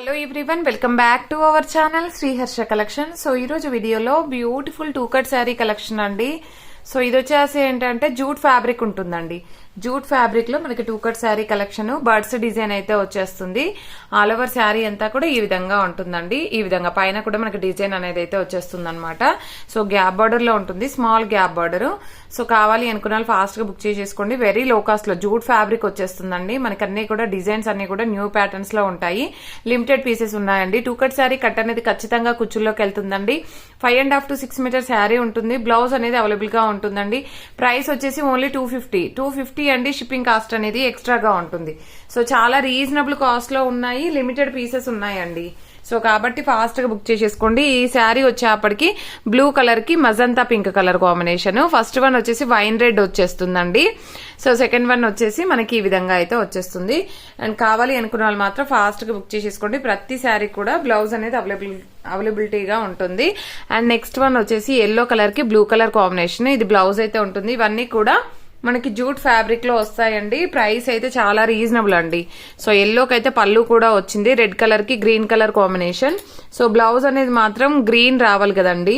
Hello everyone, welcome back to our channel Sriharsha collection. So ఈ రోజు వీడియోలో beautiful two cut sari collection అండి. So ఇది వచ్చేసి ఏంటంటే జూట్ ఫ్యాబ్రిక్ ఉంటుందండి. జూట్ ఫ్యాబ్రిక్ లో మనకి two cut sari collection birds design అయితే వచ్చేస్తుంది. ఆల్ ఓవర్ శారీ అంతా కూడా ఈ విధంగా ఉంటుందండి. ఈ విధంగా పైన కూడా మనకి డిజైన్ అనేది అయితే వచ్చేస్తుంది అనమాట. సో గ్యాప్ బార్డర్ లో ఉంటుంది, స్మాల్ గ్యాప్ బార్డర్. సో కావాలి అనుకున్న వాళ్ళు ఫాస్ట్ గా బుక్ చేసేసుకోండి. వెరీ లో కాస్ట్ లో జూట్ ఫ్యాబ్రిక్ వచ్చేస్తుందండి. మనకి అన్ని కూడా డిజైన్స్ అన్ని కూడా న్యూ ప్యాటర్న్స్ లో ఉంటాయి. లిమిటెడ్ పీసెస్ ఉన్నాయండి. టూ కట్ శారీ కట్ అనేది ఖచ్చితంగా కుచ్చుల్లోకి వెళ్తుందండి. 5.5 to 6 మీటర్ శారీ ఉంటుంది. బ్లౌజ్ అనేది అవైలబుల్ గా ఉంటుందండి. ప్రైస్ వచ్చేసి ఓన్లీ 250 అండి. షిప్పింగ్ కాస్ట్ అనేది ఎక్స్ట్రాగా ఉంటుంది. సో చాలా రీజనబుల్ కాస్ట్ లో ఉన్నాయి. లిమిటెడ్ పీసెస్ ఉన్నాయండి. సో కాబట్టి ఫాస్ట్ గా బుక్ చేసేసుకోండి. ఈ శారీ వచ్చేప్పటికి బ్లూ కలర్ కి magenta pink colour combination. First one వచ్చేసి వైన్ రెడ్ వచ్చేస్తుందండి. సో సెకండ్ వన్ వచ్చేసి మనకి ఈ విధంగా అయితే వచ్చేస్తుంది. అండ్ కావాలి అనుకున్న వాళ్ళు మాత్రం ఫాస్ట్ గా బుక్ చేసేసుకోండి. ప్రతి శారీ కూడా బ్లౌజ్ అనేది అవైలబిలిటీగా ఉంటుంది. అండ్ నెక్స్ట్ వన్ వచ్చేసి ఎల్లో కలర్ కి బ్లూ కలర్ కాంబినేషన్. ఇది బ్లౌజ్ అయితే ఉంటుంది. ఇవన్నీ కూడా మనకి జూట్ ఫ్యాబ్రిక్ లో వస్తాయండి. ప్రైస్ అయితే చాలా రీజనబుల్ అండి. సో ఎల్లోకి అయితే పళ్ళు కూడా వచ్చింది. రెడ్ కలర్ కి green colour combination. So blouse అనేది మాత్రం గ్రీన్ రావాలి కదండి.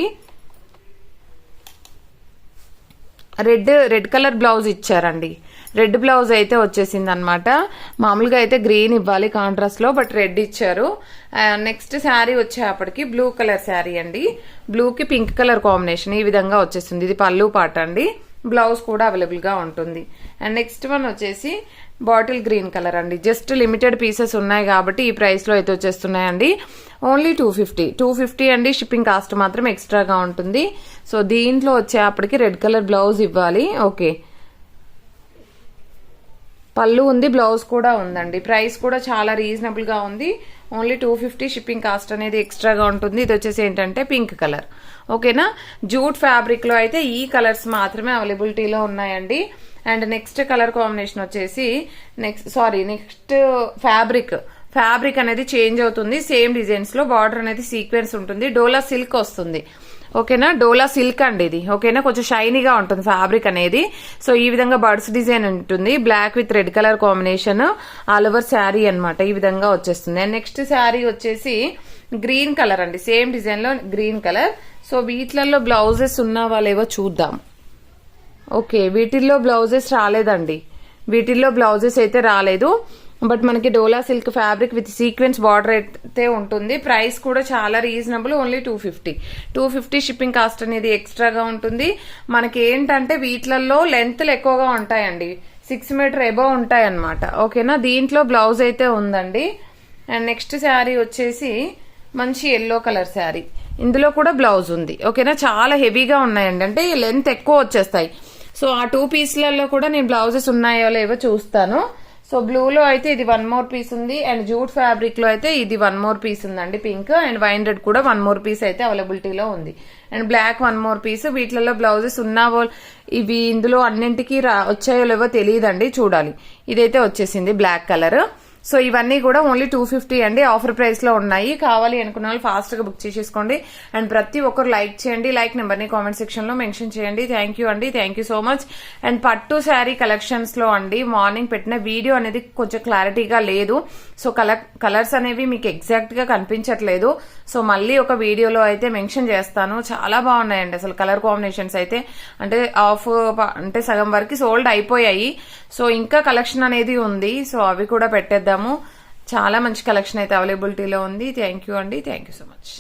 రెడ్ కలర్ బ్లౌజ్ ఇచ్చారండి. రెడ్ బ్లౌజ్ అయితే వచ్చేసింది అనమాట. మామూలుగా అయితే గ్రీన్ ఇవ్వాలి కాంట్రాస్ట్ లో, బట్ రెడ్ ఇచ్చారు. నెక్స్ట్ శారీ వచ్చేప్పటికి బ్లూ కలర్ శారీ అండి. బ్లూ కి పింక్ కలర్ కాంబినేషన్ ఈ విధంగా వచ్చేస్తుంది. ఇది పళ్ళు పాట అండి. బ్లౌజ్ కూడా అవైలబుల్ గా ఉంటుంది. అండ్ నెక్స్ట్ వన్ వచ్చేసి బాటిల్ గ్రీన్ కలర్ అండి. జస్ట్ లిమిటెడ్ పీసెస్ ఉన్నాయి కాబట్టి ఈ ప్రైస్ లో అయితే వచ్చేస్తున్నాయండి. ఓన్లీ 250 అండి. షిప్పింగ్ కాస్ట్ మాత్రం ఎక్స్ట్రాగా ఉంటుంది. సో దీంట్లో వచ్చేప్పటికి రెడ్ కలర్ బ్లౌజ్ ఇవ్వాలి. ఓకే, పళ్ళు ఉంది, బ్లౌజ్ కూడా ఉందండి. ప్రైస్ కూడా చాలా రీజనబుల్ గా ఉంది. ఓన్లీ 250. షిప్పింగ్ కాస్ట్ అనేది ఎక్స్ట్రాగా ఉంటుంది. ఇది వచ్చేసి ఏంటంటే పింక్ కలర్. ఓకేనా, జూట్ ఫ్యాబ్రిక్ లో అయితే ఈ కలర్స్ మాత్రమే అవైలబిలిటీలో ఉన్నాయండి. అండ్ నెక్స్ట్ కలర్ కాంబినేషన్ వచ్చేసి నెక్స్ట్ ఫ్యాబ్రిక్ అనేది చేంజ్ అవుతుంది. సేమ్ డిజైన్స్ లో బార్డర్ అనేది సీక్వెన్స్ ఉంటుంది. డోలా సిల్క్ వస్తుంది. ఓకేనా, డోలా సిల్క్ అండి ఇది. ఓకేనా, కొంచెం షైనీగా ఉంటుంది ఫ్యాబ్రిక్ అనేది. సో ఈ విధంగా బర్డ్స్ డిజైన్ ఉంటుంది. Black with red colour combination all over sari అనమాట. ఈ విధంగా వచ్చేస్తుంది. అండ్ నెక్స్ట్ శారీ వచ్చేసి గ్రీన్ కలర్ అండి. సేమ్ డిజైన్ లో గ్రీన్ కలర్. సో వీటిలలో బ్లౌజెస్ ఉన్న వాళ్ళేవో చూద్దాం. ఓకే, వీటిల్లో బ్లౌజెస్ రాలేదండి. వీటిల్లో బ్లౌజెస్ అయితే రాలేదు. బట్ మనకి Dola silk fabric with sequence border అయితే ఉంటుంది. ప్రైస్ కూడా చాలా రీజనబుల్. ఓన్లీ 250 షిప్పింగ్ కాస్ట్ అనేది ఎక్స్ట్రాగా ఉంటుంది. మనకి ఏంటంటే వీటిలలో లెంత్లు ఎక్కువగా ఉంటాయండి. 6 మీటర్ ఎబోవ్ ఉంటాయి అనమాట. ఓకేనా, దీంట్లో బ్లౌజ్ అయితే ఉందండి. అండ్ నెక్స్ట్ శారీ వచ్చేసి మంచి ఎల్లో కలర్ శారీ. ఇందులో కూడా బ్లౌజ్ ఉంది. ఓకేనా, చాలా హెవీగా ఉన్నాయండి. అంటే లెంత్ ఎక్కువ వచ్చేస్తాయి. సో ఆ 2 పీస్లలో కూడా నేను బ్లౌజెస్ ఉన్నాయో లేవో చూస్తాను. సో బ్లూలో అయితే ఇది 1 మోర్ పీస్ ఉంది. అండ్ జూట్ ఫ్యాబ్రిక్ లో అయితే ఇది 1 మోర్ పీస్ ఉందండి, పింక్. అండ్ వైన్ రెడ్ కూడా 1 మోర్ పీస్ అయితే అవైలబిలిటీలో ఉంది. And black 1 more piece. వీటిలలో బ్లౌజెస్ ఉన్నావో ఇవి ఇందులో అన్నింటికి వచ్చాయో లేవో తెలియదండి, చూడాలి. ఇదైతే వచ్చేసింది బ్లాక్ కలర్. సో ఇవన్నీ కూడా ఓన్లీ 250 అండి. ఆఫర్ ప్రైస్ లో ఉన్నాయి. కావాలి అనుకున్న వాళ్ళు ఫాస్ట్ గా బుక్ చేసేసుకోండి. అండ్ ప్రతి ఒక్కరు లైక్ చేయండి. లైక్ నెంబర్ ని కామెంట్ సెక్షన్ లో మెన్షన్ చేయండి. థ్యాంక్ యూ అండి, thank you so much. And పట్టు శారీ కలెక్షన్స్ లో అండి మార్నింగ్ పెట్టిన వీడియో అనేది కొంచెం క్లారిటీగా లేదు. సో కలర్స్ అనేవి మీకు ఎగ్జాక్ట్ గా కనిపించట్లేదు. సో మళ్ళీ ఒక వీడియోలో అయితే మెన్షన్ చేస్తాను. చాలా బాగున్నాయండి అసలు కలర్ కాంబినేషన్స్ అయితే. అంటే సగం వరకు సోల్డ్ అయిపోయాయి. సో ఇంకా కలెక్షన్ అనేది ఉంది. సో అవి కూడా పెట్టేద్దాము. చాలా మంచి కలెక్షన్ అయితే అవైలబిలిటీలో ఉంది. థ్యాంక్ యూ అండి, థ్యాంక్ యూ సో మచ్.